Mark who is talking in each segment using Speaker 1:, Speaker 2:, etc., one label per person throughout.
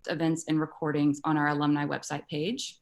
Speaker 1: events and recordings on our alumni website page.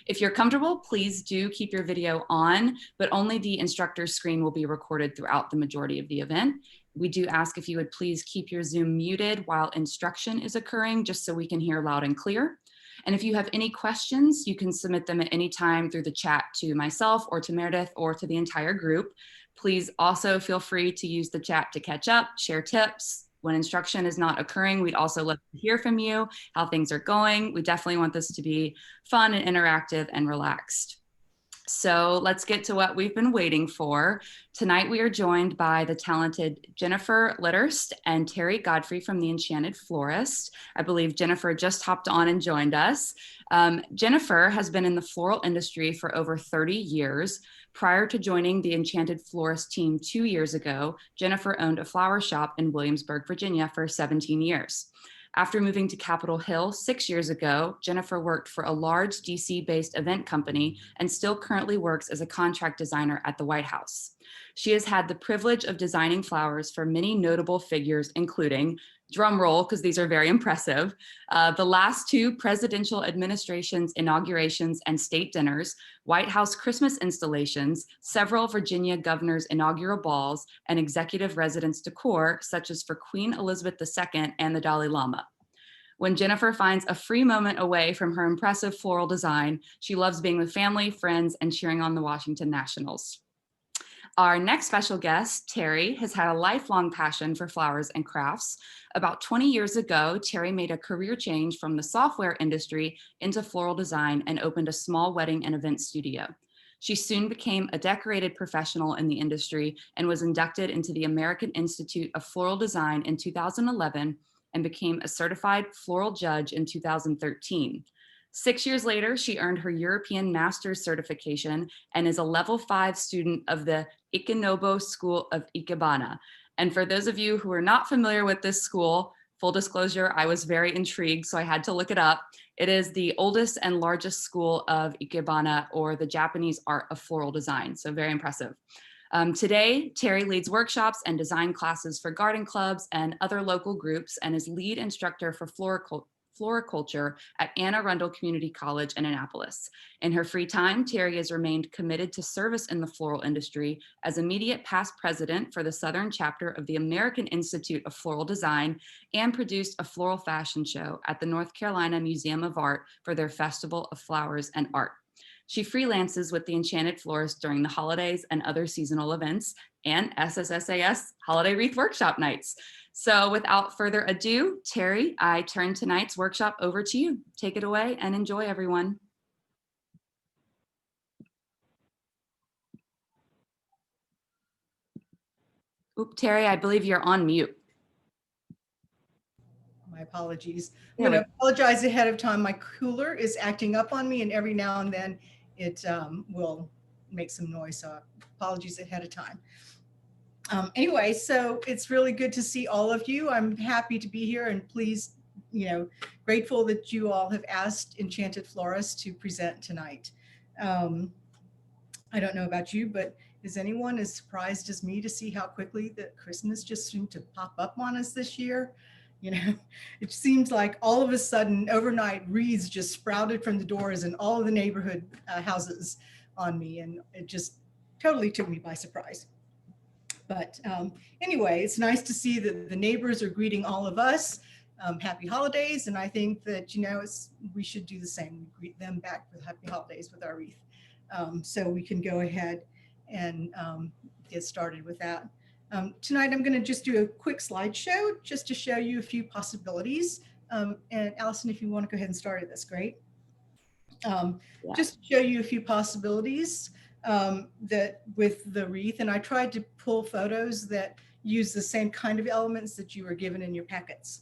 Speaker 1: If you're comfortable, please do keep your video on, but only the instructor's screen will be recorded throughout the majority of the event. We do ask if you would please keep your Zoom muted while instruction is occurring, just so we can hear loud and clear. And if you have any questions, you can submit them at any time through the chat to myself or to Meredith or to the entire group. Please also feel free to use the chat to catch up, share tips. When instruction is not occurring, we'd also love to hear from you, how things are going. We definitely want this to be fun and interactive and relaxed. So let's get to what we've been waiting for. Tonight we are joined by the talented Jennifer Litterst and Terry Godfrey from the Enchanted Florist. I believe Jennifer just hopped on and joined us. Jennifer has been in the floral industry for over 30 years. Prior to joining the Enchanted Florist team 2 years ago, Jennifer owned a flower shop in Williamsburg, Virginia for 17 years. After moving to Capitol Hill 6 years ago, Jennifer worked for a large DC-based event company and still currently works as a contract designer at the White House. She has had the privilege of designing flowers for many notable figures, including, drum roll, because these are very impressive, the last 2 presidential administrations' inaugurations and state dinners, White House Christmas installations, several Virginia governors' inaugural balls, and executive residence decor, such as for Queen Elizabeth II and the Dalai Lama. When Jennifer finds a free moment away from her impressive floral design, she loves being with family, friends, and cheering on the Washington Nationals. Our next special guest, Terry, has had a lifelong passion for flowers and crafts. About 20 years ago, Terry made a career change from the software industry into floral design and opened a small wedding and event studio. She soon became a decorated professional in the industry and was inducted into the American Institute of Floral Design in 2011 and became a certified floral judge in 2013. 6 years later, she earned her European Master's certification and is a level 5 student of the Ikenobo School of Ikebana. And for those of you who are not familiar with this school, full disclosure, I was very intrigued, so I had to look it up. It is the oldest and largest school of Ikebana, or the Japanese art of floral design, so very impressive. Today, Terry leads workshops and design classes for garden clubs and other local groups and is lead instructor for floriculture at Anne Arundel Community College in Annapolis. In her free time, Terry has remained committed to service in the floral industry as immediate past president for the Southern chapter of the American Institute of Floral Design and produced a floral fashion show at the North Carolina Museum of Art for their Festival of Flowers and Art. She freelances with the Enchanted Florist during the holidays and other seasonal events and SSSAS Holiday Wreath Workshop nights. So without further ado, Terry, I turn tonight's workshop over to you. Take it away and enjoy, everyone. Oop, Terry, I believe you're on mute.
Speaker 2: My apologies. I'm going to apologize ahead of time. My cooler is acting up on me, and every now and then it will make some noise. So apologies ahead of time. Anyway, so it's really good to see all of you. I'm happy to be here and pleased, grateful that you all have asked Enchanted Florist to present tonight. I don't know about you, but is anyone as surprised as me to see how quickly that Christmas just seemed to pop up on us this year? It seems like all of a sudden overnight wreaths just sprouted from the doors in all of the neighborhood houses on me, and it just totally took me by surprise. But anyway, it's nice to see that the neighbors are greeting all of us happy holidays, and I think that we should do the same. We greet them back with happy holidays with our wreath. So we can go ahead and get started with that. Tonight I'm going to just do a quick slideshow just to show you a few possibilities. And Allison, if you want to go ahead and start it, that's great. Just to show you a few possibilities that with the wreath, and I tried to pull photos that use the same kind of elements that you were given in your packets.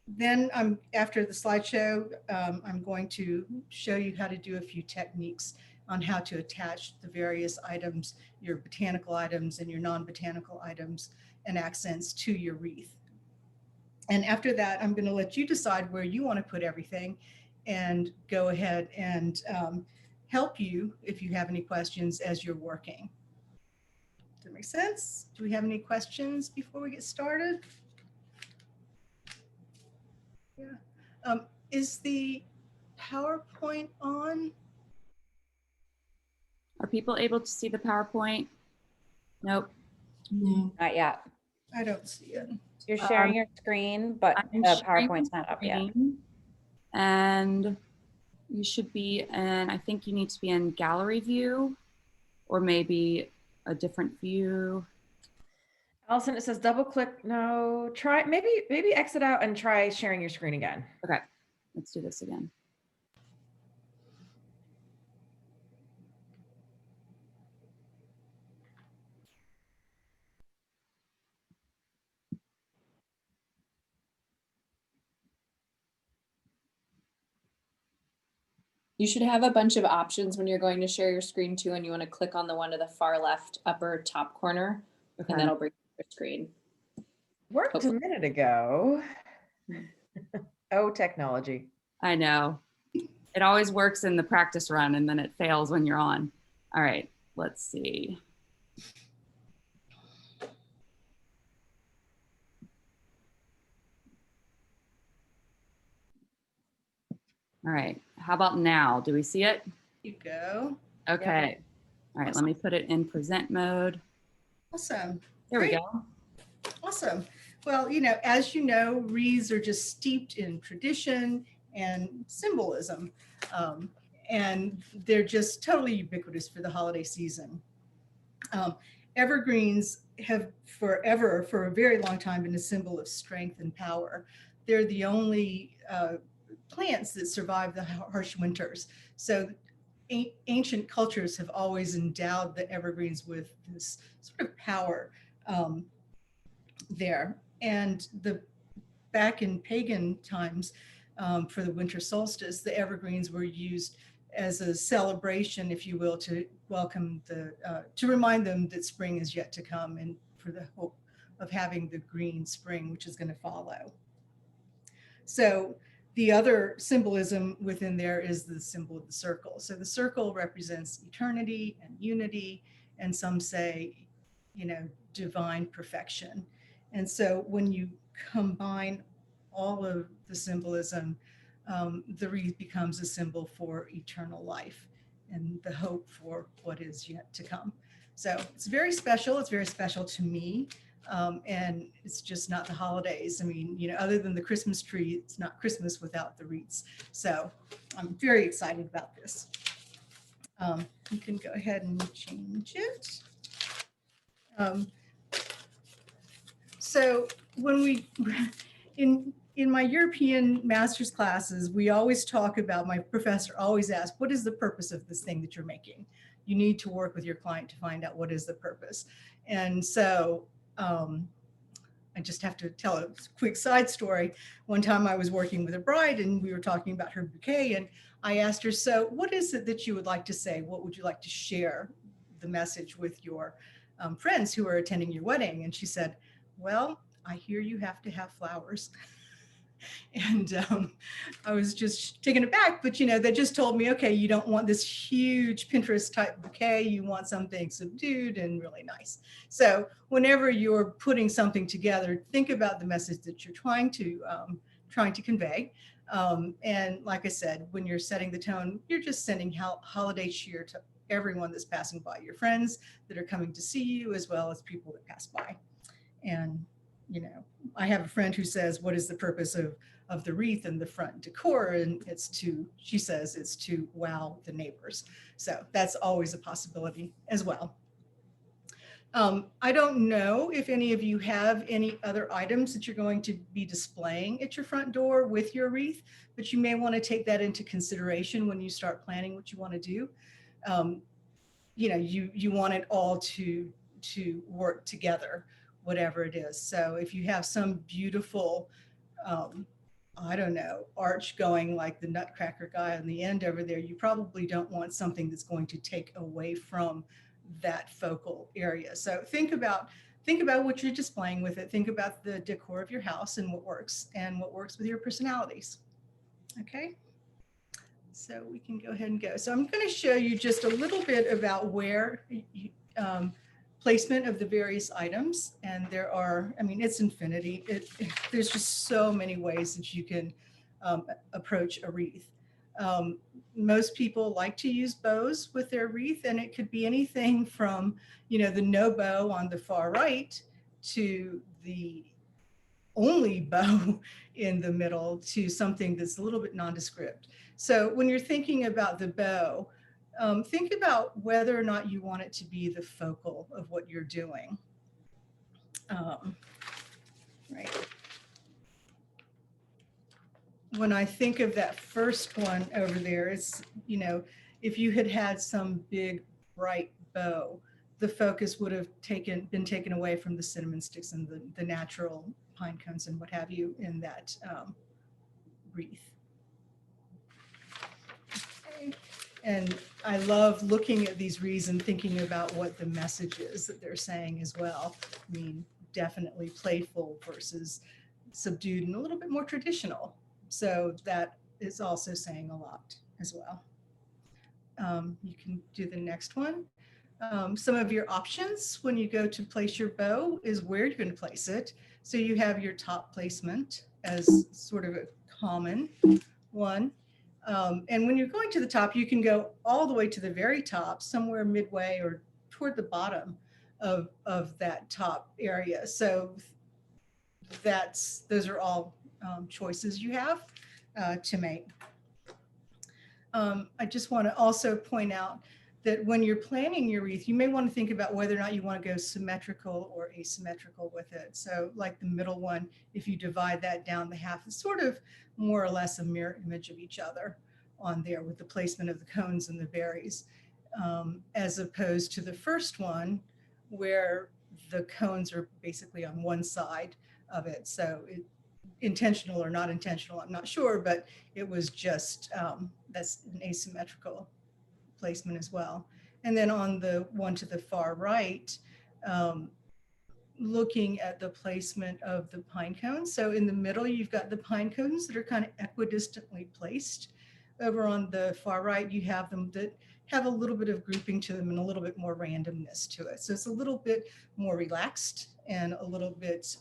Speaker 2: Then after the slideshow, I'm going to show you how to do a few techniques on how to attach the various items, your botanical items and your non-botanical items and accents to your wreath. And after that, I'm going to let you decide where you want to put everything and go ahead and help you if you have any questions as you're working. Does that make sense? Do we have any questions before we get started? Yeah. Is the PowerPoint on?
Speaker 1: Are people able to see the PowerPoint? Nope.
Speaker 3: No.
Speaker 4: Not yet.
Speaker 2: I don't see it.
Speaker 4: You're sharing your screen, but
Speaker 1: I'm
Speaker 4: the
Speaker 1: sharing
Speaker 4: PowerPoint's not up yet.
Speaker 1: screen, and you should be in, I think you need to be in gallery view or maybe a different view.
Speaker 4: Allison, it says double click. No, try maybe exit out and try sharing your screen again.
Speaker 1: Okay, let's do this again.
Speaker 3: You should have a bunch of options when you're going to share your screen too, and you want to click on the one to the far left upper top corner,
Speaker 1: Okay.
Speaker 3: and that'll bring up your screen.
Speaker 4: Worked a minute ago. Oh, technology.
Speaker 1: I know. It always works in the practice run and then it fails when you're on. All right, let's see. All right, how about now? Do we see it?
Speaker 2: You go.
Speaker 1: Okay. All right, let me put it in present mode.
Speaker 2: Awesome.
Speaker 1: There we
Speaker 2: Great.
Speaker 1: go.
Speaker 2: Awesome. Well, as you know, wreaths are just steeped in tradition and symbolism. And they're just totally ubiquitous for the holiday season. Evergreens have forever, for a very long time, been a symbol of strength and power. They're the only plants that survive the harsh winters. So ancient cultures have always endowed the evergreens with this sort of power there. And back in pagan times, for the winter solstice, the evergreens were used as a celebration, if you will, to welcome to remind them that spring is yet to come, and for the hope of having the green spring, which is going to follow. So the other symbolism within there is the symbol of the circle. So the circle represents eternity and unity, and some say, divine perfection. And so when you combine all of the symbolism, the wreath becomes a symbol for eternal life and the hope for what is yet to come. So it's very special. It's very special to me. And it's just not the holidays. I mean, other than the Christmas tree, it's not Christmas without the wreaths. So I'm very excited about this. You can go ahead and change it. So when we, in my European master's classes, we always talk about, my professor always asks, what is the purpose of this thing that you're making? You need to work with your client to find out what is the purpose. And so I just have to tell a quick side story. One time I was working with a bride and we were talking about her bouquet, and I asked her, so what is it that you would like to say? What would you like to share the message with your friends who are attending your wedding? And she said, well, I hear you have to have flowers. And I was just taken aback, but they just told me, okay, you don't want this huge Pinterest type bouquet. You want something subdued and really nice. So whenever you're putting something together, think about the message that you're trying to convey. And like I said, when you're setting the tone, you're just sending holiday cheer to everyone that's passing by, your friends that are coming to see you, as well as people that pass by. And I have a friend who says, what is the purpose of the wreath and the front decor? And she says it's to wow the neighbors. So that's always a possibility as well. I don't know if any of you have any other items that you're going to be displaying at your front door with your wreath, but you may want to take that into consideration when you start planning what you want to do. You want it all to work together, whatever it is. So if you have some beautiful, I don't know, arch going like the Nutcracker guy on the end over there, you probably don't want something that's going to take away from that focal area. So think about what you're displaying with it. Think about the decor of your house and what works with your personalities. Okay. So we can go ahead and go. So I'm going to show you just a little bit about where placement of the various items. And there are, I mean, it's infinity. There's just so many ways that you can approach a wreath. Most people like to use bows with their wreath, and it could be anything from, you know, the no bow on the far right to the only bow in the middle to something that's a little bit nondescript. So when you're thinking about the bow, think about whether or not you want it to be the focal of what you're doing. Right. When I think of that first one over there, it's, you know, if you had had some big bright bow, the focus would have been taken away from the cinnamon sticks and the natural pine cones and what have you in that wreath. Okay. And I love looking at these wreaths and thinking about what the message is that they're saying as well. I mean, definitely playful versus subdued and a little bit more traditional. So that is also saying a lot as well. You can do the next one. Some of your options when you go to place your bow is where you're going to place it. So you have your top placement as sort of a common one. And when you're going to the top, you can go all the way to the very top, somewhere midway or toward the bottom of that top area. So those are all choices you have to make. I just want to also point out that when you're planning your wreath, you may want to think about whether or not you want to go symmetrical or asymmetrical with it. So like the middle one, if you divide that down the half, it's sort of more or less a mirror image of each other on there with the placement of the cones and the berries, as opposed to the first one where the cones are basically on one side of it. So intentional or not intentional, I'm not sure, but it was just, that's an asymmetrical placement as well. And then on the one to the far right, looking at the placement of the pine cones. So in the middle, you've got the pine cones that are kind of equidistantly placed. Over on the far right, you have them that have a little bit of grouping to them and a little bit more randomness to it. So it's a little bit more relaxed and a little bit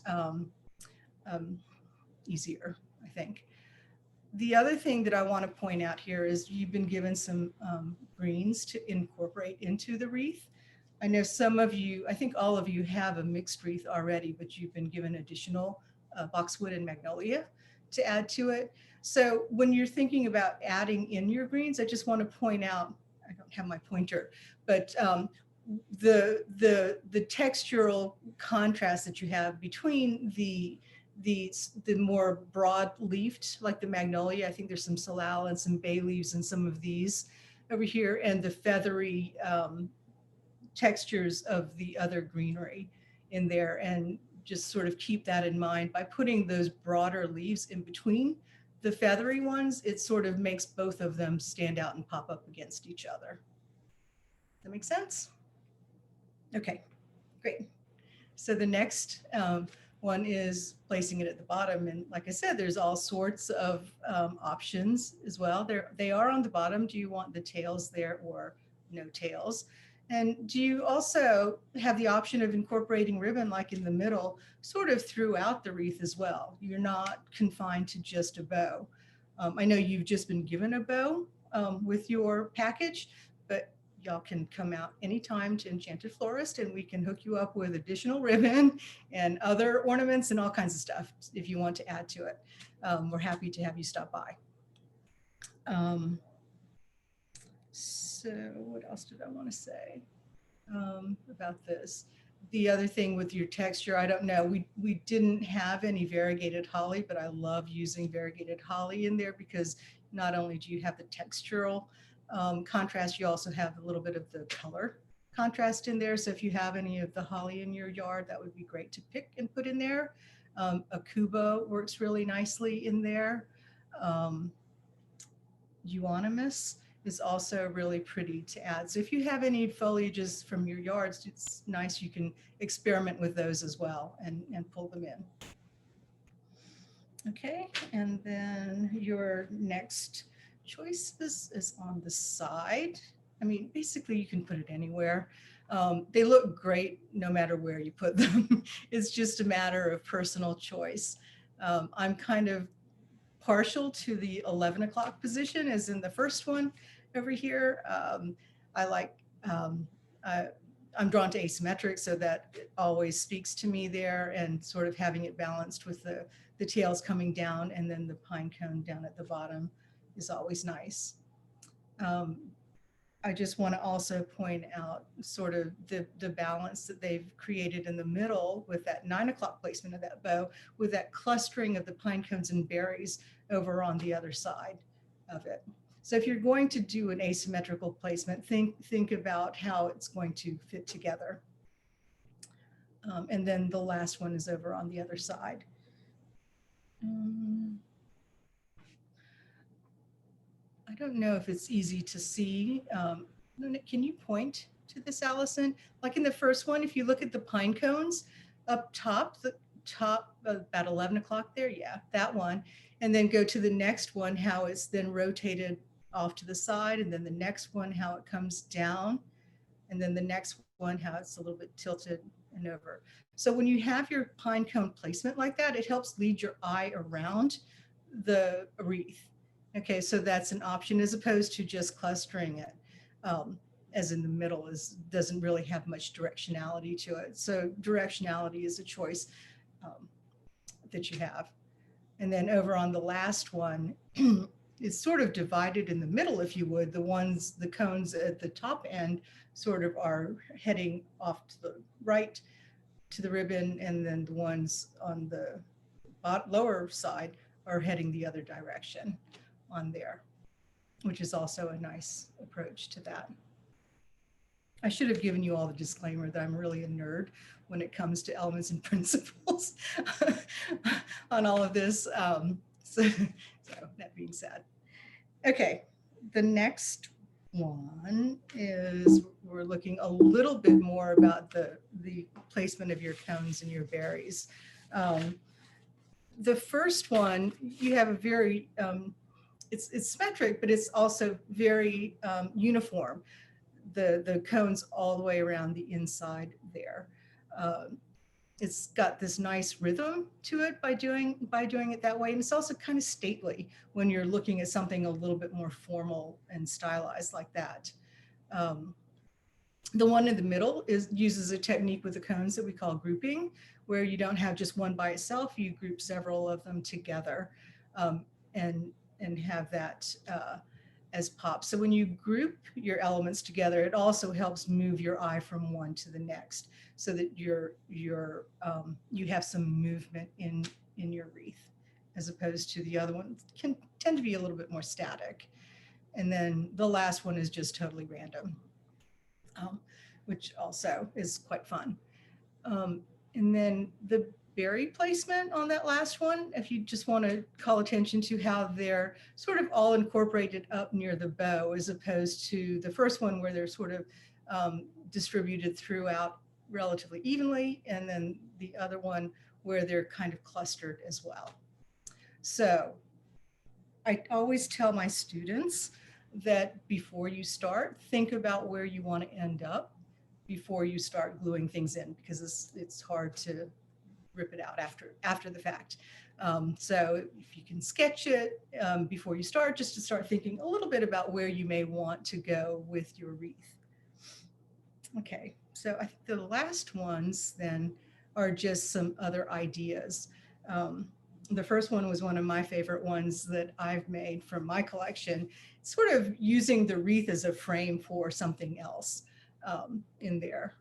Speaker 2: easier, I think. The other thing that I want to point out here is you've been given some greens to incorporate into the wreath. I know some of you, I think all of you have a mixed wreath already, but you've been given additional boxwood and magnolia to add to it. So when you're thinking about adding in your greens, I just want to point out, I don't have my pointer, but the textural contrast that you have between the more broad leafed, like the magnolia, I think there's some salal and some bay leaves and some of these over here, and the feathery textures of the other greenery in there, and just sort of keep that in mind. By putting those broader leaves in between the feathery ones, it sort of makes both of them stand out and pop up against each other. That makes sense? Okay, great. So the next one is placing it at the bottom. And like I said, there's all sorts of options as well. They are on the bottom. Do you want the tails there or no tails? And do you also have the option of incorporating ribbon like in the middle, sort of throughout the wreath as well? You're not confined to just a bow. I know you've just been given a bow with your package, but y'all can come out anytime to Enchanted Florist and we can hook you up with additional ribbon and other ornaments and all kinds of stuff if you want to add to it. We're happy to have you stop by. So what else did I want to say about this? The other thing with your texture, I don't know, we didn't have any variegated holly, but I love using variegated holly in there because not only do you have the textural contrast, you also have a little bit of the color contrast in there. So if you have any of the holly in your yard, that would be great to pick and put in there. Akubo works really nicely in there. Euonymus is also really pretty to add. So if you have any foliages from your yards, it's nice. You can experiment with those as well and pull them in. Okay, and then your next choice is on the side. I mean, basically you can put it anywhere. They look great no matter where you put them. It's just a matter of personal choice. I'm kind of partial to the 11 o'clock position as in the first one over here. I like, I, I'm drawn to asymmetric, so that it always speaks to me there, and sort of having it balanced with the tails coming down and then the pine cone down at the bottom is always nice. I just want to also point out sort of the balance that they've created in the middle with that 9 o'clock placement of that bow, with that clustering of the pine cones and berries over on the other side of it. So if you're going to do an asymmetrical placement, think about how it's going to fit together. And then the last one is over on the other side. I don't know if it's easy to see. Can you point to this, Allison? Like in the first one, if you look at the pine cones up top, the top about 11 o'clock there, yeah, that one. And then go to the next one, how it's then rotated off to the side. And then the next one, how it comes down. And then the next one, how it's a little bit tilted and over. So when you have your pine cone placement like that, it helps lead your eye around the wreath. Okay, so that's an option as opposed to just clustering it, as in the middle doesn't really have much directionality to it. So directionality is a choice that you have. And then over on the last one, it's sort of divided in the middle, if you would. The cones at the top end sort of are heading off to the right to the ribbon, and then the ones on the lower side are heading the other direction on there, which is also a nice approach to that. I should have given you all the disclaimer that I'm really a nerd when it comes to elements and principles on all of this. So that being said, okay, the next one is we're looking a little bit more about the placement of your cones and your berries. The first one, you have a very, it's symmetric, but it's also very uniform. The cones all the way around the inside there. It's got this nice rhythm to it by doing it that way. And it's also kind of stately when you're looking at something a little bit more formal and stylized like that. The one in the middle uses a technique with the cones that we call grouping, where you don't have just one by itself, you group several of them together and have that as pops. So when you group your elements together, it also helps move your eye from one to the next, so that you have some movement in your wreath, as opposed to the other ones can tend to be a little bit more static. And then the last one is just totally random, which also is quite fun. And then the berry placement on that last one, if you just want to call attention to how they're sort of all incorporated up near the bow, as opposed to the first one where they're sort of distributed throughout relatively evenly, and then the other one where they're kind of clustered as well. So I always tell my students that before you start, think about where you want to end up before you start gluing things in, because it's hard to rip it out after the fact. So if you can sketch it before you start, just to start thinking a little bit about where you may want to go with your wreath. Okay, so I think the last ones then are just some other ideas. The first one was one of my favorite ones that I've made from my collection, sort of using the wreath as a frame for something else in there.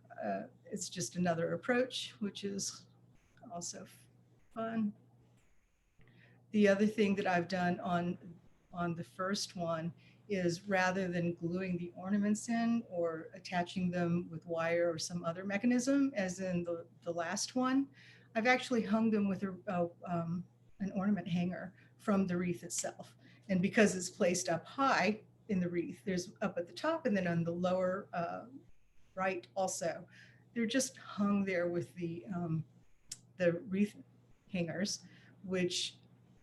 Speaker 2: It's just another approach, which is also fun. The other thing that I've done on the first one is, rather than gluing the ornaments in or attaching them with wire or some other mechanism, as in the last one, I've actually hung them with an ornament hanger from the wreath itself. And because it's placed up high in the wreath, there's up at the top and then on the lower right also, they're just hung there with the wreath hangers, which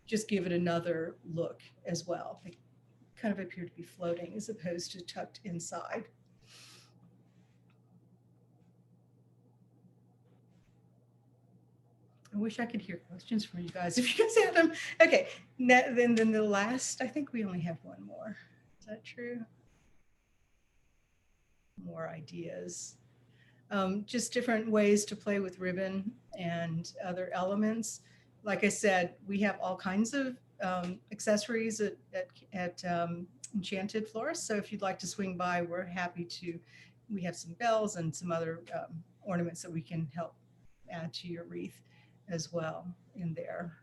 Speaker 2: just give it another look as well. They kind of appear to be floating as opposed to tucked inside. I wish I could hear questions from you guys if you guys had them. Okay, then the last, I think we only have one more. Is that true? More ideas. Just different ways to play with ribbon and other elements. Like I said, we have all kinds of accessories at Enchanted Florist. So if you'd like to swing by, we're happy to. We have some bells and some other ornaments that we can help add to your wreath as well in there.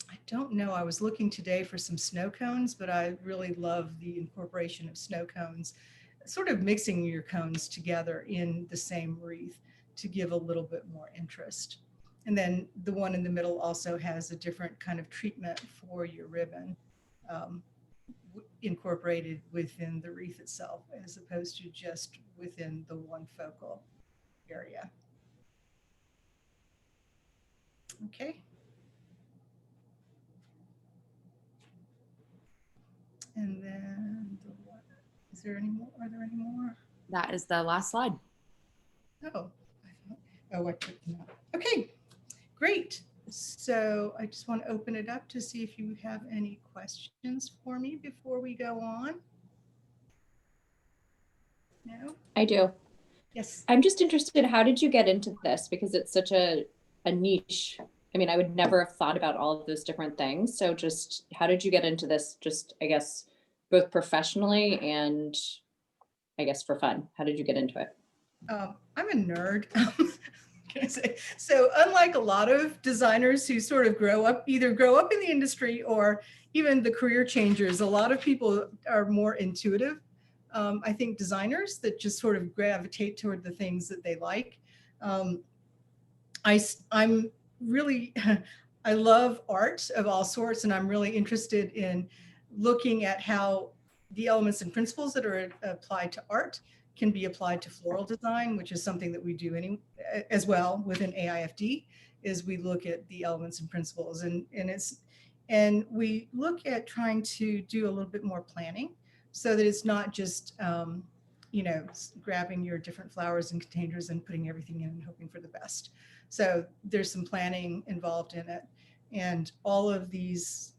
Speaker 2: I don't know, I was looking today for some snow cones, but I really love the incorporation of snow cones, sort of mixing your cones together in the same wreath to give a little bit more interest. And then the one in the middle also has a different kind of treatment for your ribbon incorporated within the wreath itself, as opposed to just within the one focal area. Okay. And then, is there any more? Are there any more?
Speaker 1: That is the last slide.
Speaker 2: Oh, I took them out. Okay, great. So I just want to open it up to see if you have any questions for me before we go on. No?
Speaker 3: I do.
Speaker 2: Yes.
Speaker 3: I'm just interested, how did you get into this? Because it's such a niche. I mean, I would never have thought about all of those different things. So just how did you get into this? Just, I guess, both professionally and I guess for fun. How did you get into it?
Speaker 2: I'm a nerd. Can I say? So unlike a lot of designers who sort of either grow up in the industry or even the career changers, a lot of people are more intuitive. I think designers that just sort of gravitate toward the things that they like. I'm really, I love art of all sorts, and I'm really interested in looking at how the elements and principles that are applied to art can be applied to floral design, which is something that we do as well within AIFD, is we look at the elements and principles, and we look at trying to do a little bit more planning so that it's not just grabbing your different flowers and containers and putting everything in and hoping for the best. So there's some planning involved in it, and all of these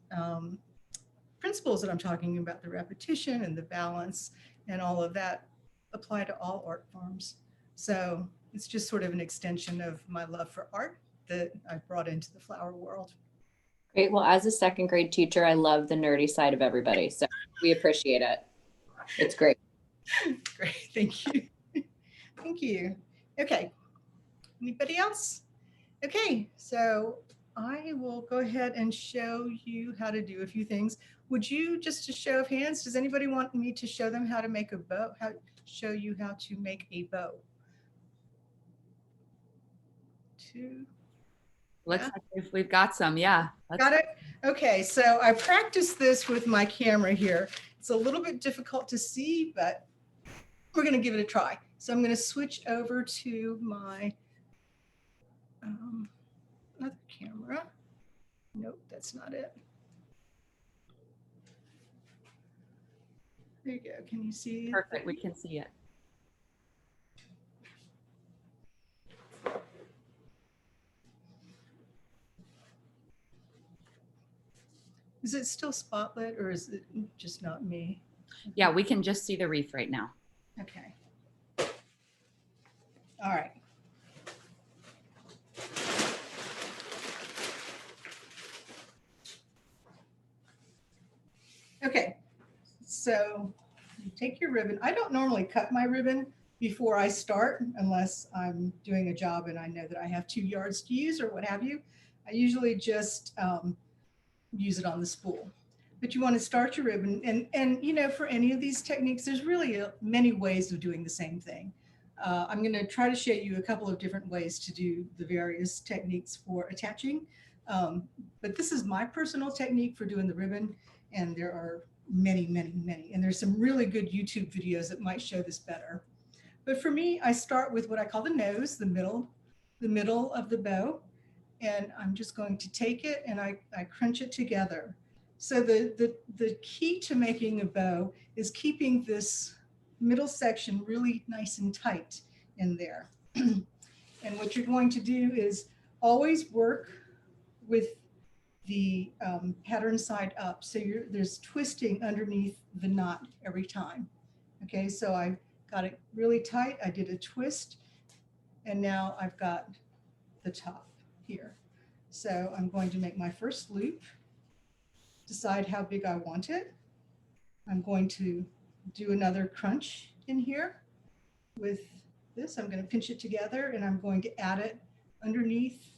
Speaker 2: principles that I'm talking about, the repetition and the balance and all of that, apply to all art forms. So it's just sort of an extension of my love for art that I've brought into the flower world.
Speaker 3: Great. Well, as a second grade teacher, I love the nerdy side of everybody. So we appreciate it. It's great.
Speaker 2: Great. Thank you. Thank you. Okay. Anybody else? Okay. So I will go ahead and show you how to do a few things. Would you, just a show of hands, does anybody want me to show them how to make a bow? Show you how to make a bow?
Speaker 1: Looks like we've got some, yeah.
Speaker 2: Got it? Okay, so I practiced this with my camera here. It's a little bit difficult to see, but we're gonna give it a try. So I'm gonna switch over to my other camera. Nope, that's not it. There you go, can you see?
Speaker 1: Perfect, we can see it.
Speaker 2: Is it still spotlit or is it just not me?
Speaker 1: Yeah, we can just see the wreath right now.
Speaker 2: Okay. All right. Okay, so you take your ribbon. I don't normally cut my ribbon before I start unless I'm doing a job and I know that I have 2 yards to use or what have you. I usually just use it on the spool. But you want to start your ribbon, and for any of these techniques, there's really many ways of doing the same thing. I'm going to try to show you a couple of different ways to do the various techniques for attaching. But this is my personal technique for doing the ribbon, and there are many, many, many. And there's some really good YouTube videos that might show this better. But for me, I start with what I call the nose, the middle of the bow. And I'm just going to take it and I crunch it together. So the key to making a bow is keeping this middle section really nice and tight in there. And what you're going to do is always work with the pattern side up. So there's twisting underneath the knot every time. Okay, so I got it really tight. I did a twist, and now I've got the top here. So I'm going to make my first loop, decide how big I want it. I'm going to do another crunch in here with this. I'm going to pinch it together, and I'm going to add it underneath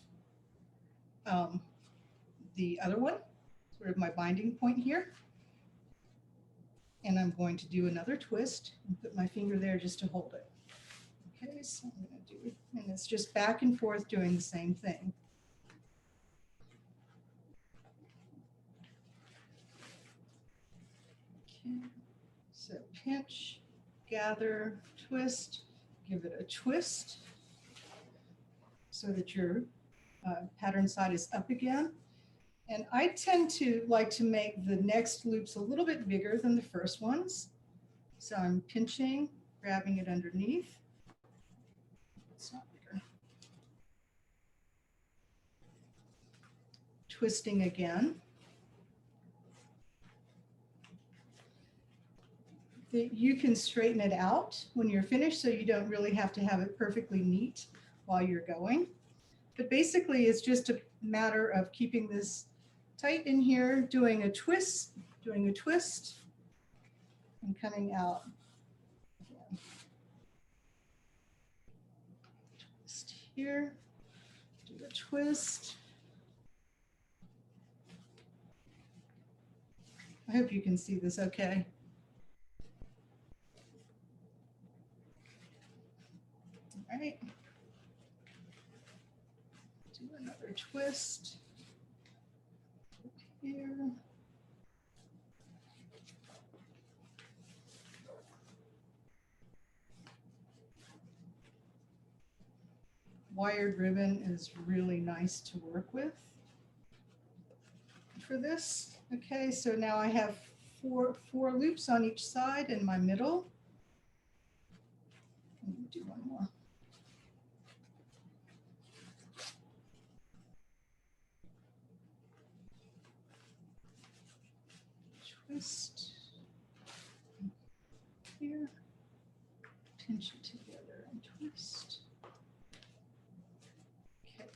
Speaker 2: the other one, sort of my binding point here. And I'm going to do another twist and put my finger there just to hold it. Okay, so I'm going to do, and it's just back and forth doing the same thing. Okay, so pinch, gather, twist, give it a twist so that your pattern side is up again. And I tend to like to make the next loops a little bit bigger than the first ones. So I'm pinching, grabbing it underneath. It's not bigger. Twisting again. You can straighten it out when you're finished, so you don't really have to have it perfectly neat while you're going. But basically, it's just a matter of keeping this tight in here, doing a twist, and coming out. Twist here, do a twist. I hope you can see this okay. All right. Do another twist here. Wired ribbon is really nice to work with for this. Okay, so now I have four loops on each side in my middle. Let me do one more. Twist here, pinch it together and twist. Okay,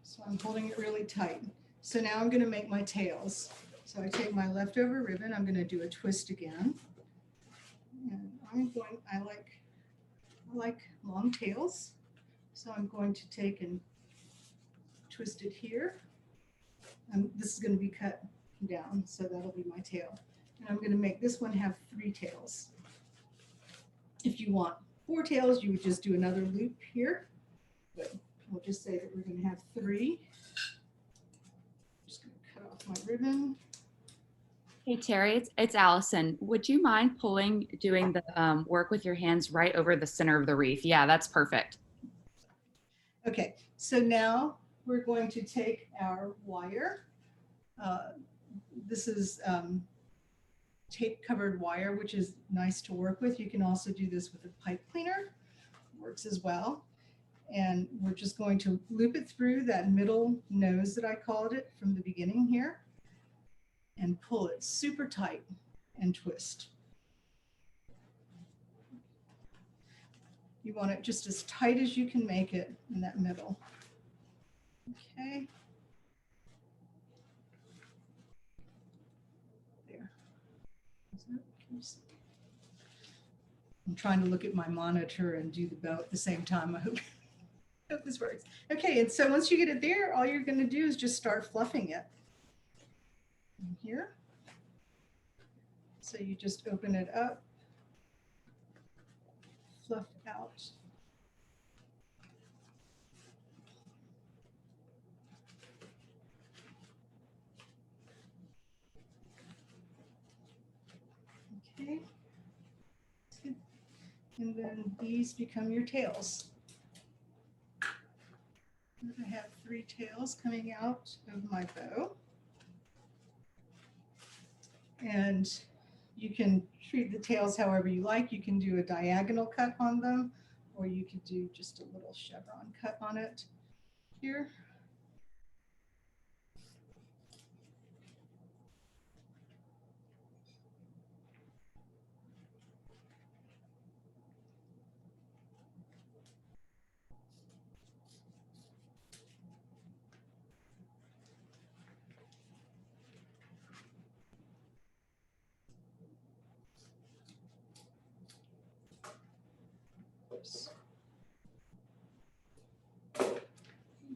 Speaker 2: so I'm holding it really tight. So now I'm going to make my tails. So I take my leftover ribbon, I'm going to do a twist again. And I like long tails. So I'm going to take and twist it here. And this is going to be cut down, so that'll be my tail. And I'm going to make this one have 3 tails. If you want 4 tails, you would just do another loop here. But we'll just say that we're going to have 3. Just going to cut off my ribbon.
Speaker 1: Hey, Terry, it's Allison. Would you mind doing the work with your hands right over the center of the wreath? Yeah, that's perfect.
Speaker 2: Okay, so now we're going to take our wire. This is tape covered wire, which is nice to work with. You can also do this with a pipe cleaner, works as well. And we're just going to loop it through that middle nose that I called it from the beginning here, and pull it super tight and twist. You want it just as tight as you can make it in that middle. Okay. There. I'm trying to look at my monitor and do the bow at the same time. I hope this works. Okay, and so once you get it there, all you're going to do is just start fluffing it. Here. So you just open it up, fluff out. Okay. And then these become your tails. I have 3 tails coming out of my bow. And you can treat the tails however you like. You can do a diagonal cut on them, or you could do just a little chevron cut on it here.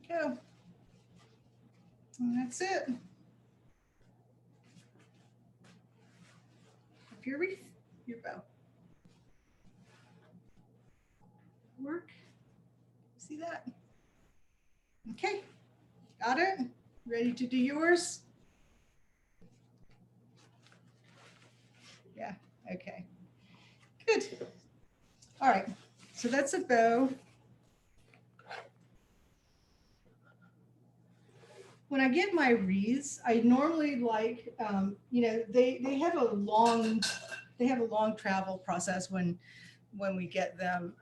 Speaker 2: Go. And that's it. Up your wreath, your bow. Work. See that? Okay, got it? Ready to do yours? Yeah, okay. Good. All right, so that's a bow. When I get my wreaths, I normally like, they have a long travel process when we get them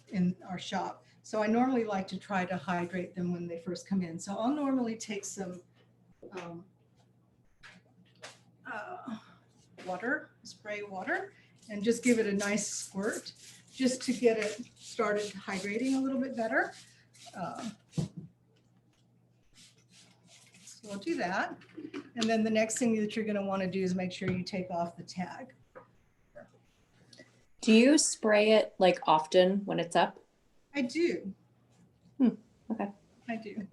Speaker 2: in our shop. So I normally like to try to hydrate them when they first come in. So I'll normally take some water, spray water, and just give it a nice squirt just to get it started hydrating a little bit better. So I'll do that. And then the next thing that you're going to want to do is make sure you take off the tag.
Speaker 3: Do you spray it like often when it's up?
Speaker 2: I do.
Speaker 3: Okay.
Speaker 2: I do.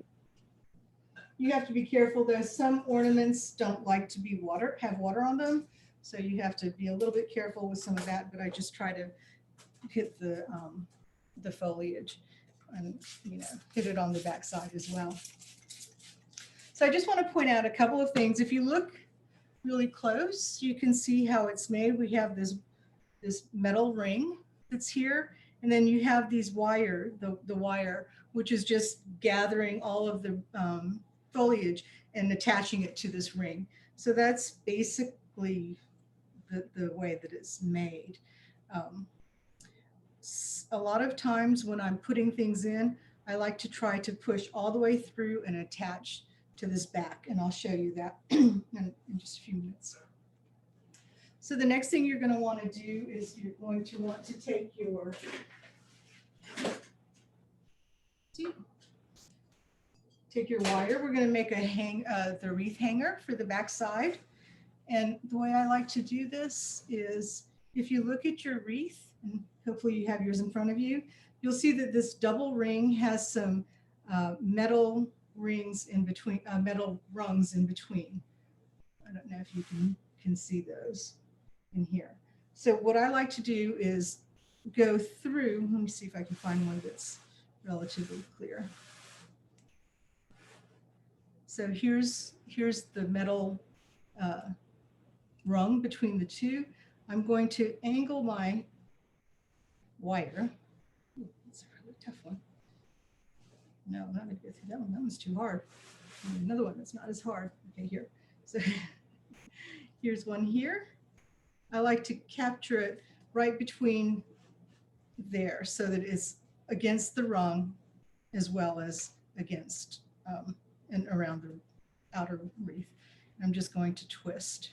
Speaker 2: You have to be careful though. Some ornaments don't like to be have water on them. So you have to be a little bit careful with some of that, but I just try to hit the foliage and, hit it on the back side as well. So I just want to point out a couple of things. If you look really close, you can see how it's made. We have this metal ring that's here, and then you have these wire, the wire, which is just gathering all of the foliage and attaching it to this ring. So that's basically the way that it's made. A lot of times when I'm putting things in, I like to try to push all the way through and attach to this back, and I'll show you that in just a few minutes. So the next thing you're going to want to do is you're going to want to take your wire. We're going to make the wreath hanger for the back side. And the way I like to do this is if you look at your wreath, and hopefully you have yours in front of you, you'll see that this double ring has some metal rings in between, metal rungs in between. I don't know if you can see those in here. So what I like to do is go through, let me see if I can find one that's relatively clear. So here's the metal rung between the two. I'm going to angle my wire. Ooh, that's a really tough one. No, I'm not going to go through that one. That one's too hard. Another one that's not as hard. Okay, here. So here's one here. I like to capture it right between there so that it's against the rung as well as against and around the outer wreath. I'm just going to twist.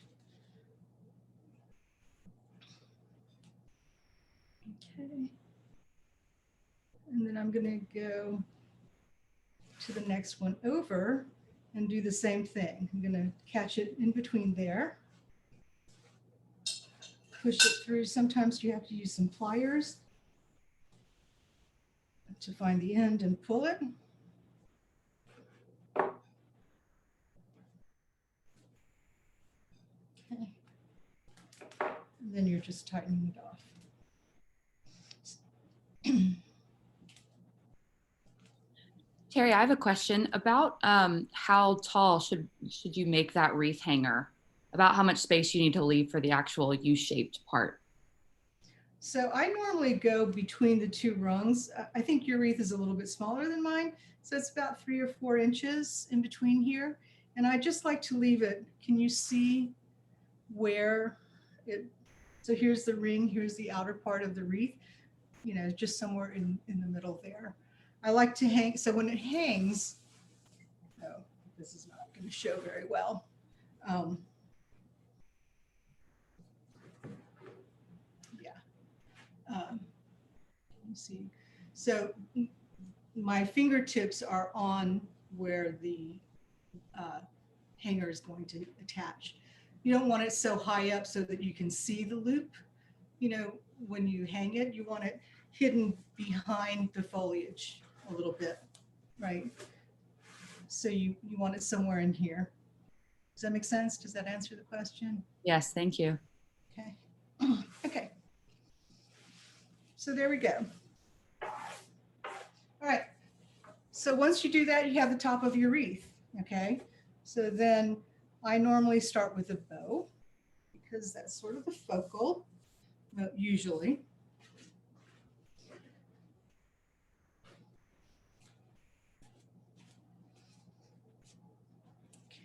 Speaker 2: Okay. And then I'm going to go to the next one over and do the same thing. I'm going to catch it in between there. Push it through. Sometimes you have to use some pliers to find the end and pull it. Okay. And then you're just tightening it off.
Speaker 1: Terry, I have a question about how tall should you make that wreath hanger? About how much space you need to leave for the actual U-shaped part?
Speaker 2: So I normally go between the two rungs. I think your wreath is a little bit smaller than mine. So it's about 3 or 4 inches in between here. And I just like to leave it. Can you see where it, so here's the ring, here's the outer part of the wreath. you know, just somewhere in the middle there. I like to hang, so when it hangs, oh, this is not going to show very well. Yeah. Let me see. So my fingertips are on where the hanger is going to attach. You don't want it so high up so that you can see the loop. You know, when you hang it, you want it hidden behind the foliage a little bit, right? So you want it somewhere in here. Does that make sense? Does that answer the question?
Speaker 1: Yes, thank you.
Speaker 2: Okay. Okay. So there we go. All right. So once you do that, you have the top of your wreath. Okay. So then I normally start with a bow because that's sort of the focal, usually.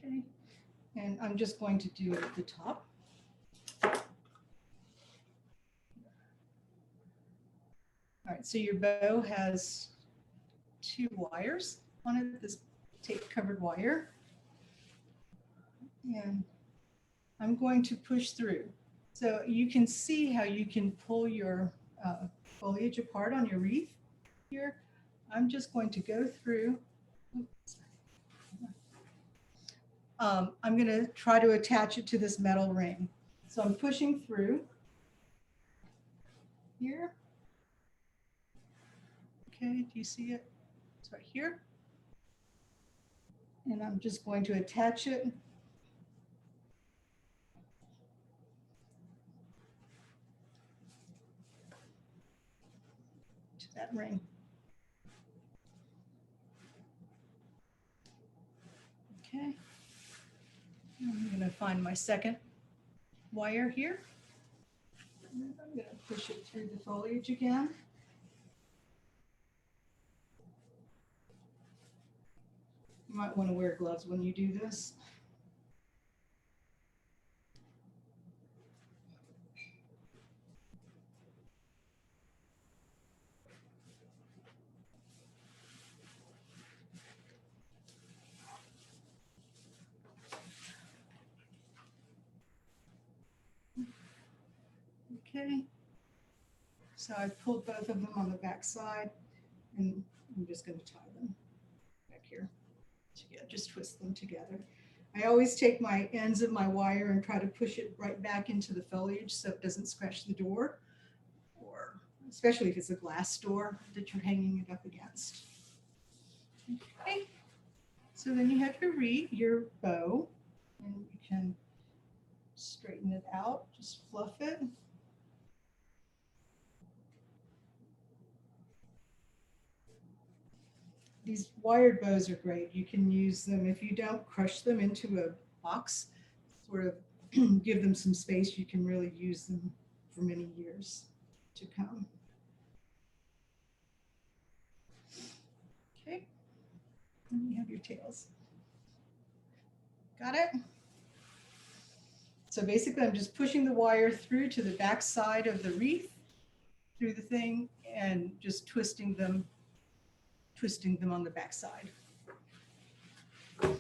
Speaker 2: Okay. And I'm just going to do it at the top. All right, so your bow has 2 wires on it, this tape covered wire. And I'm going to push through. So you can see how you can pull your foliage apart on your wreath here. I'm just going to go through. I'm going to try to attach it to this metal ring. So I'm pushing through here. Okay, do you see it? It's right here. And I'm just going to attach it to that ring. Okay. I'm going to find my second wire here. And I'm going to push it through the foliage again. You might want to wear gloves when you do this. Okay. So I've pulled both of them on the back side, and I'm just going to tie them back here. Yeah, just twist them together. I always take my ends of my wire and try to push it right back into the foliage so it doesn't scratch the door, or especially if it's a glass door that you're hanging it up against. Okay. So then you have your bow, and you can straighten it out, just fluff it. These wired bows are great. You can use them if you don't crush them into a box, sort of give them some space. You can really use them for many years to come. Okay, and you have your tails. Got it? So basically I'm just pushing the wire through to the back side of the wreath, through the thing, and just twisting them on the back side. Okay.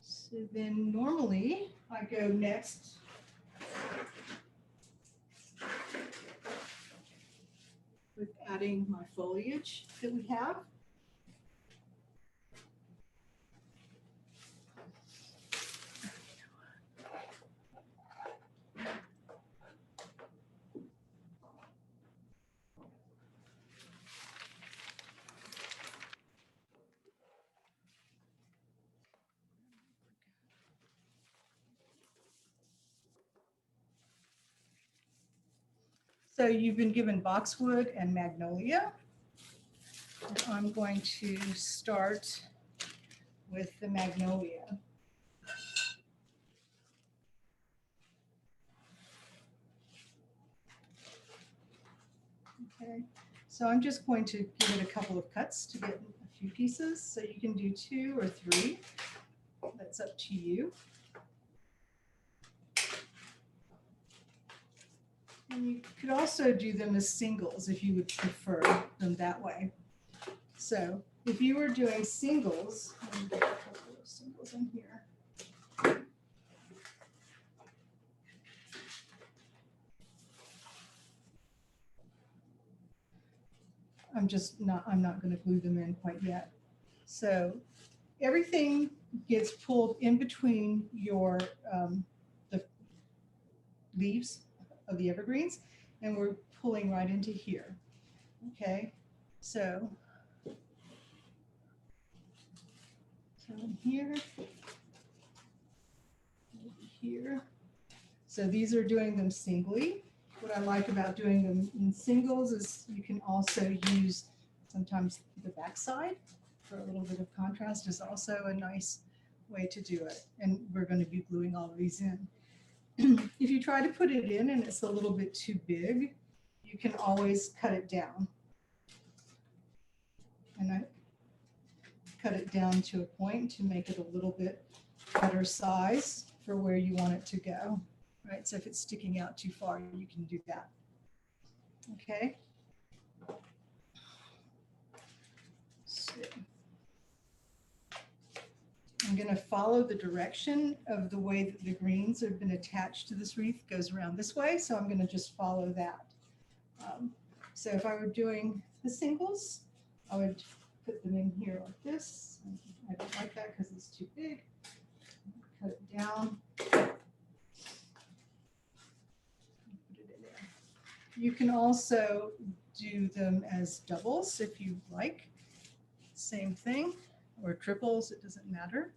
Speaker 2: So then normally I go next with adding my foliage that we have. So you've been given boxwood and magnolia. And I'm going to start with the magnolia. Okay, so I'm just going to give it a couple of cuts to get a few pieces. So you can do 2 or 3. That's up to you. And you could also do them as singles if you would prefer them that way. So if you were doing singles, let me get a couple of singles in here. I'm not going to glue them in quite yet. So everything gets pulled in between your the leaves of the evergreens, and we're pulling right into here. Okay, so in here, here. So these are doing them singly. What I like about doing them in singles is you can also use sometimes the backside for a little bit of contrast is also a nice way to do it. And we're going to be gluing all of these in. If you try to put it in and it's a little bit too big, you can always cut it down. And I cut it down to a point to make it a little bit better size for where you want it to go. Right, so if it's sticking out too far, you can do that. Okay. So I'm going to follow the direction of the way that the greens have been attached to this wreath. It goes around this way, so I'm going to just follow that. So if I were doing the singles, I would put them in here like this. I don't like that because it's too big. Cut it down. You can also do them as doubles if you like. Same thing, or triples, it doesn't matter.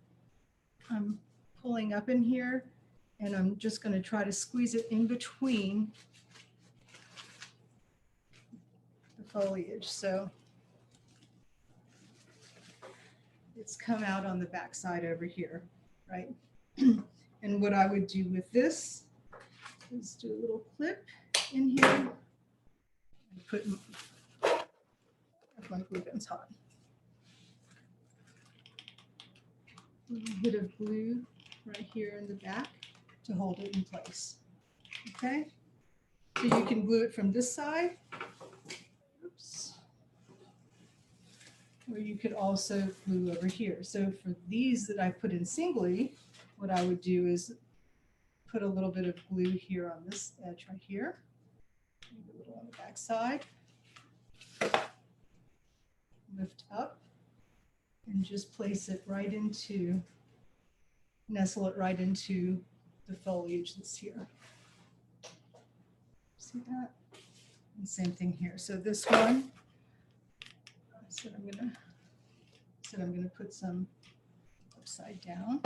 Speaker 2: I'm pulling up in here and I'm just going to try to squeeze it in between the foliage. So it's come out on the back side over here, right? And what I would do with this is do a little clip in here and put my glue gun's hot. A little bit of glue right here in the back to hold it in place. Okay, so you can glue it from this side. Oops. Or you could also glue over here. So for these that I put in singly, what I would do is put a little bit of glue here on this edge right here, maybe a little on the back side, lift up, and just place it right into, nestle it right into the foliage that's here. See that? And same thing here. So this one, I said I'm gonna put some upside down.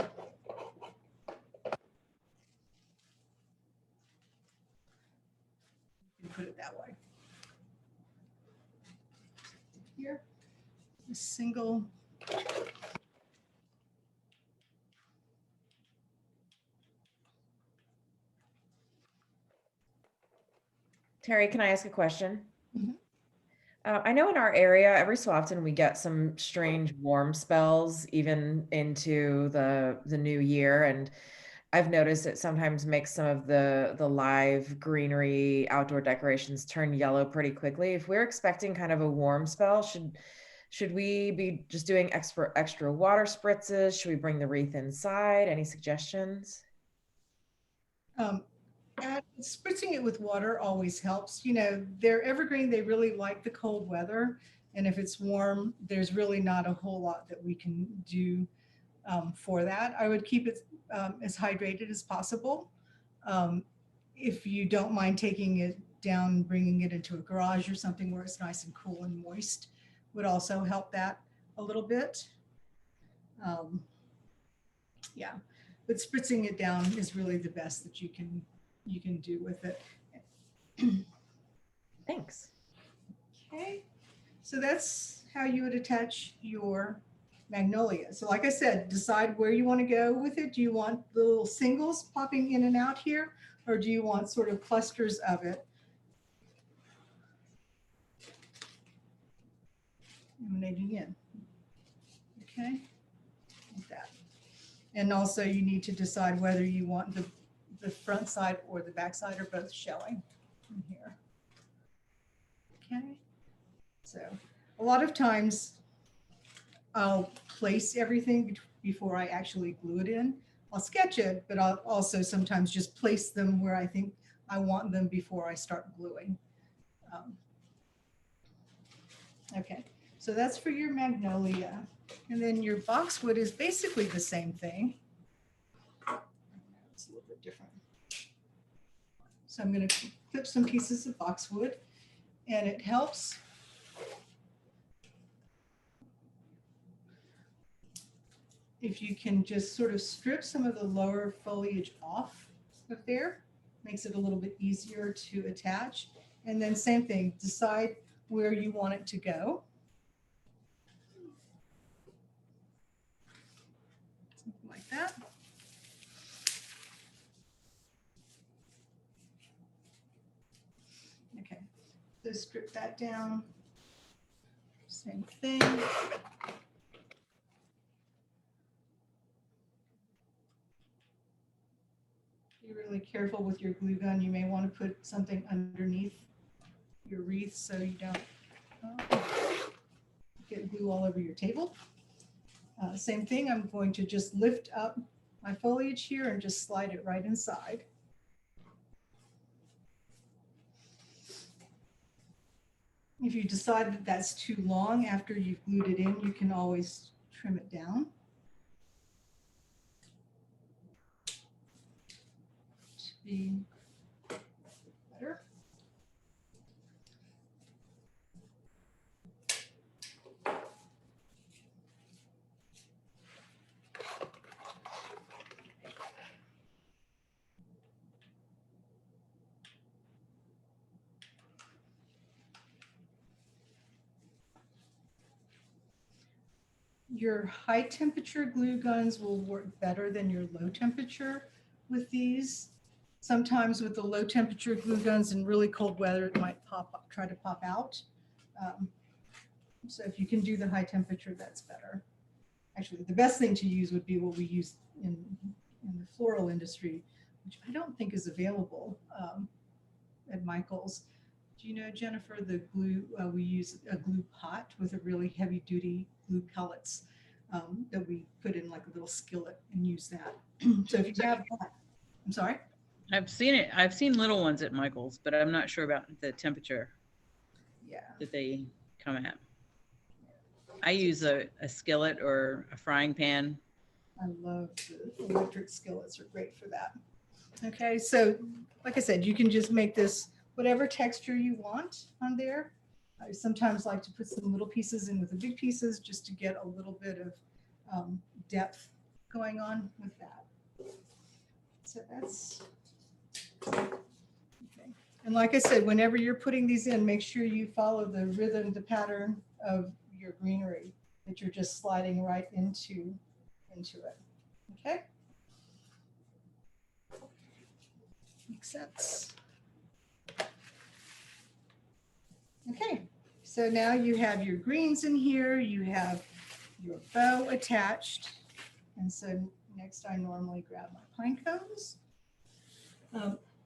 Speaker 2: You can put it that way. Here, a single.
Speaker 4: Terry, can I ask a question?
Speaker 2: Mhm.
Speaker 4: I know in our area, every so often we get some strange warm spells, even into the new year, and I've noticed it sometimes makes some of the live greenery outdoor decorations turn yellow pretty quickly. If we're expecting kind of a warm spell, should we be just doing extra water spritzes? Should we bring the wreath inside? Any suggestions?
Speaker 2: Spritzing it with water always helps. You know, they're evergreen. They really like the cold weather. And if it's warm, there's really not a whole lot that we can do for that. I would keep it as hydrated as possible. If you don't mind taking it down, bringing it into a garage or something where it's nice and cool and moist would also help that a little bit. Yeah, but spritzing it down is really the best that you can do with it.
Speaker 4: Thanks.
Speaker 2: Okay, so that's how you would attach your magnolia. So like I said, decide where you want to go with it. Do you want the little singles popping in and out here, or do you want sort of clusters of it emanating in? Okay, like that. And also you need to decide whether you want the front side or the back side or both showing. in here. Okay, so a lot of times I'll place everything before I actually glue it in. I'll sketch it, but I'll also sometimes just place them where I think I want them before I start gluing. Okay, so that's for your magnolia. And then your boxwood is basically the same thing. It's a little bit different. So I'm going to clip some pieces of boxwood, and it helps if you can just sort of strip some of the lower foliage off of there. Makes it a little bit easier to attach. And then same thing, decide where you want it to go. Something like that. Okay, so strip that down. Same thing. Be really careful with your glue gun. You may want to put something underneath your wreath so you don't get glue all over your table. Same thing, I'm going to just lift up my foliage here and just slide it right inside. If you decide that that's too long after you've glued it in, you can always trim it down. To be better. Your high temperature glue guns will work better than your low temperature with these. Sometimes with the low temperature glue guns in really cold weather, it might pop up, try to pop out. So if you can do the high temperature, that's better. Actually, the best thing to use would be what we use in the floral industry, which I don't think is available at Michael's. Do you know, Jennifer, the glue, we use a glue pot with a really heavy duty glue pellets that we put in like a little skillet and use that. So if you have that, I'm sorry?
Speaker 5: I've seen it. I've seen little ones at Michael's, but I'm not sure about the temperature that they come at. I use a skillet or a frying pan.
Speaker 2: I love the electric skillets, are great for that. Okay, so like I said, you can just make this whatever texture you want on there. I sometimes like to put some little pieces in with the big pieces just to get a little bit of depth going on with that. So that's okay. And like I said, whenever you're putting these in, make sure you follow the rhythm, the pattern of your greenery that you're just sliding right into it. Okay? Makes sense. Okay, so now you have your greens in here, you have your bow attached. And so next I normally grab my pine cones.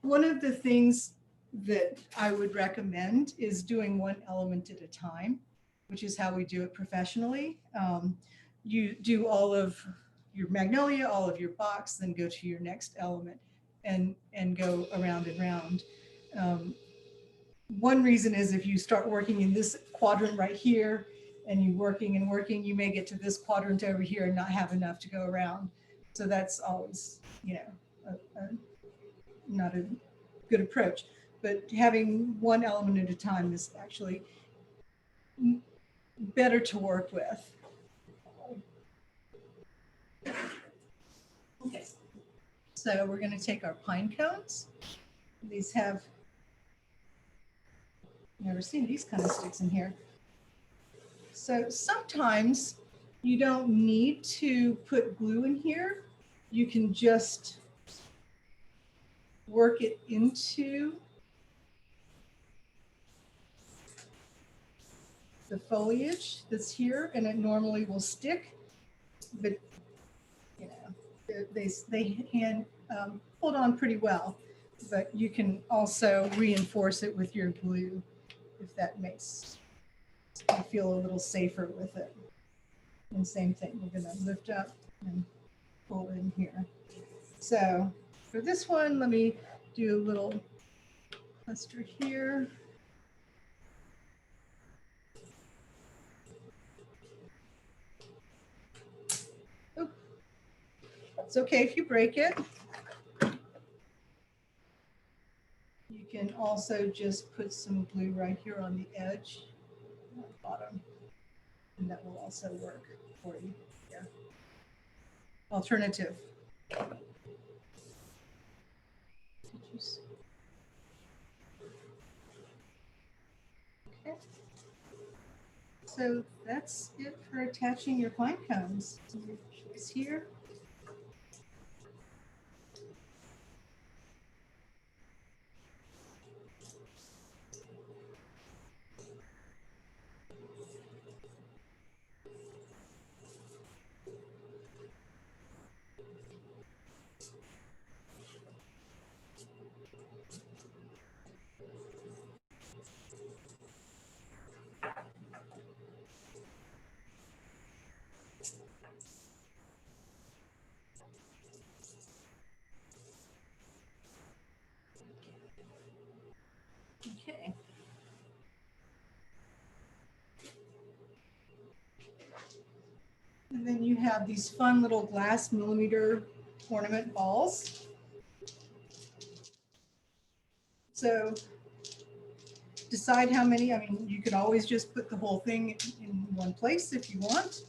Speaker 2: One of the things that I would recommend is doing one element at a time, which is how we do it professionally. You do all of your magnolia, all of your box, then go to your next element and go around and round. One reason is if you start working in this quadrant right here and you're working and working, you may get to this quadrant over here and not have enough to go around. So that's always, you know, not a good approach. But having one element at a time is actually better to work with. Okay, so we're going to take our pine cones. These have, never seen these kind of sticks in here. So sometimes you don't need to put glue in here. You can just work it into the foliage that's here, and it normally will stick, but you know, they hold on pretty well. but you can also reinforce it with your glue if that makes you feel a little safer with it. And same thing, we're going to lift up and pull in here. So for this one, let me do a little cluster here. Oh, it's okay if you break it. You can also just put some glue right here on the edge, on the bottom, and that will also work for you here. Alternative. Okay. So that's it for attaching your pine cones. Your choice here. Okay. And then you have these fun little glass millimeter ornament balls. So decide how many. I mean, you could always just put the whole thing in one place if you want,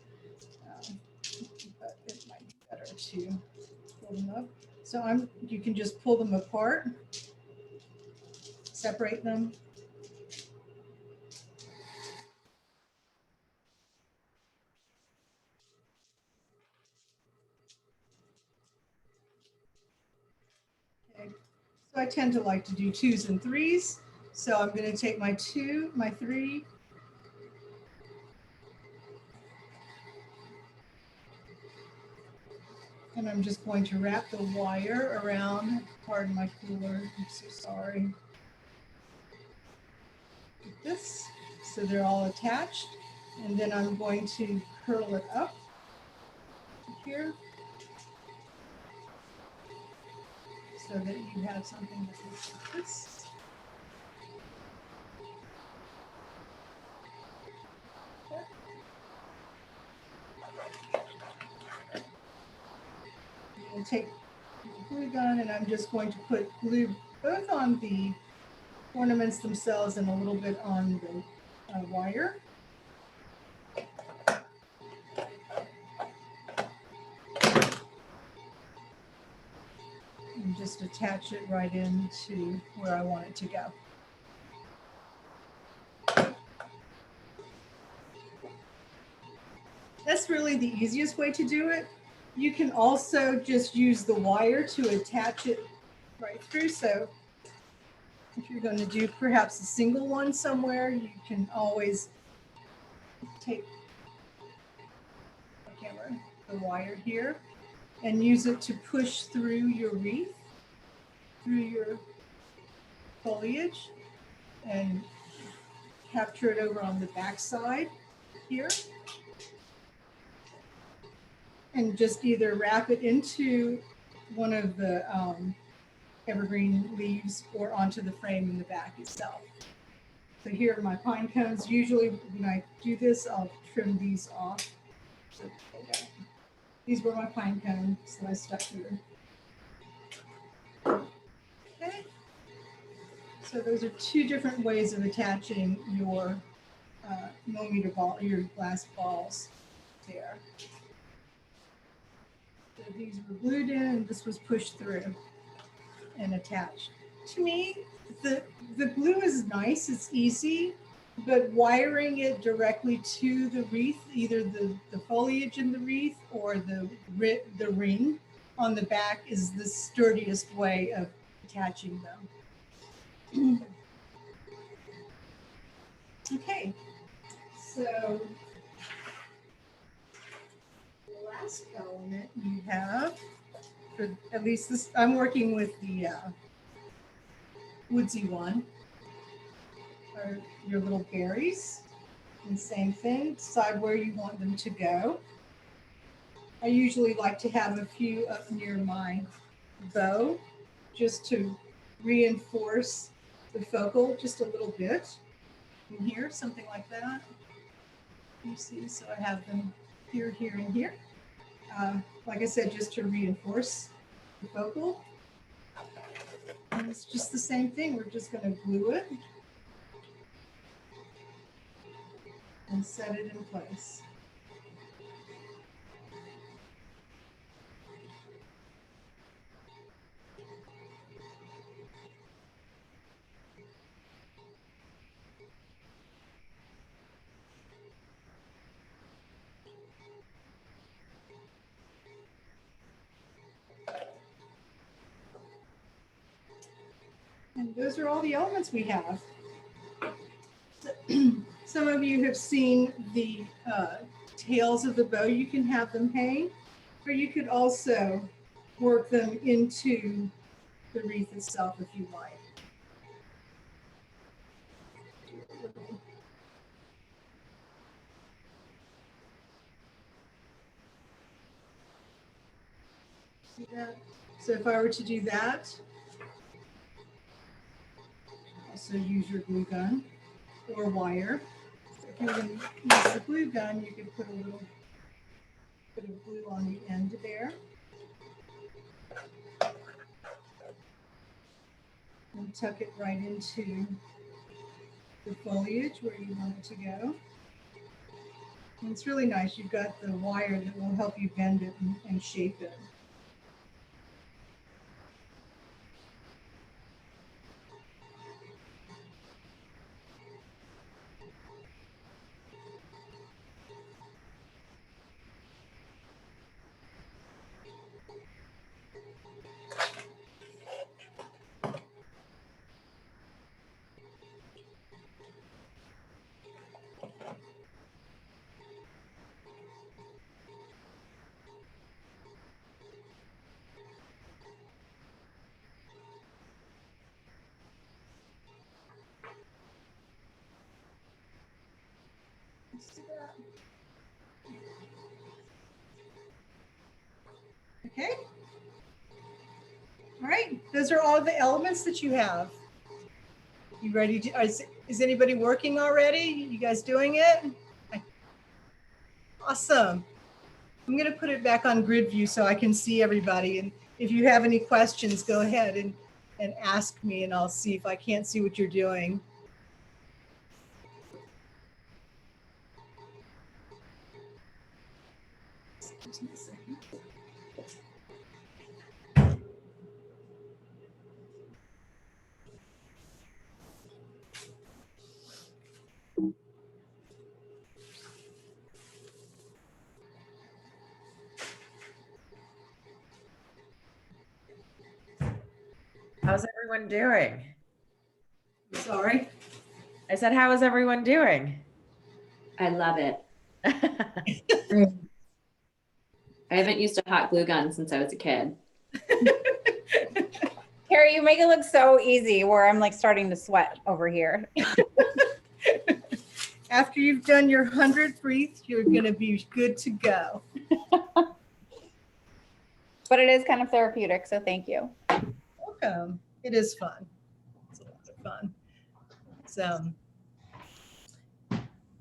Speaker 2: but it might be better to pull them up. So you can just pull them apart, separate them. Okay. So I tend to like to do 2s and 3s. So I'm going to take my 2, my 3, and I'm just going to wrap the wire around, pardon my cooler, I'm so sorry, like this, so they're all attached. And then I'm going to curl it up here so that you have something that looks like this. I'm going to take the glue gun and I'm just going to put glue both on the ornaments themselves and a little bit on the wire. And just attach it right into where I want it to go. That's really the easiest way to do it. You can also just use the wire to attach it right through. So if you're going to do perhaps a single one somewhere, you can always take the wire here and use it to push through your wreath, through your foliage, and capture it over on the back side here. And just either wrap it into one of the evergreen leaves or onto the frame in the back itself. So here are my pine cones. Usually when I do this, I'll trim these off. So these were my pine cones that I stuck here. Okay. So those are 2 different ways of attaching your millimeter ball, your glass balls there. So these were glued in and this was pushed through and attached. To me, the glue is nice, it's easy, but wiring it directly to the wreath, either the foliage in the wreath or the ring on the back, is the sturdiest way of attaching them. Okay, so the last element you have, for at least this, I'm working with the woodsy one are your little berries. And same thing, decide where you want them to go. I usually like to have a few up near my bow just to reinforce the focal just a little bit. In here, something like that. You see, so I have them here, here, and here. Like I said, just to reinforce the focal. And it's just the same thing. We're just going to glue it and set it in place. And those are all the elements we have. Some of you have seen the tails of the bow. You can have them hang, or you could also work them into the wreath itself if you like. See that? So if I were to do that, also use your glue gun or wire. So if you're going to use the glue gun, you could put a little bit of glue on the end there. And tuck it right into the foliage where you want it to go. And it's really nice. You've got the wire that will help you bend it and shape it. Okay. All right. Those are all the elements that you have. You ready to, is anybody working already? You guys doing it? Awesome. I'm going to put it back on grid view so I can see everybody. And if you have any questions, go ahead and ask me, and I'll see if I can't see what you're doing. Excuse me a second.
Speaker 4: How's everyone doing?
Speaker 2: Sorry.
Speaker 4: I said, how is everyone doing?
Speaker 3: I love it. I haven't used a hot glue gun since I was a kid.
Speaker 6: Carrie, you make it look so easy where I'm like starting to sweat over here.
Speaker 2: After you've done your 100th wreath, you're going to be good to go.
Speaker 6: But it is kind of therapeutic, so thank you.
Speaker 2: Welcome. It is fun. It's a lot of fun. So,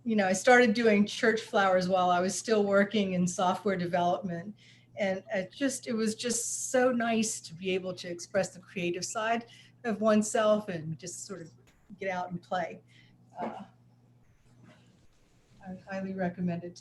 Speaker 2: you know, I started doing church flowers while I was still working in software development. And it was just so nice to be able to express the creative side of oneself and just sort of get out and play. I highly recommend it.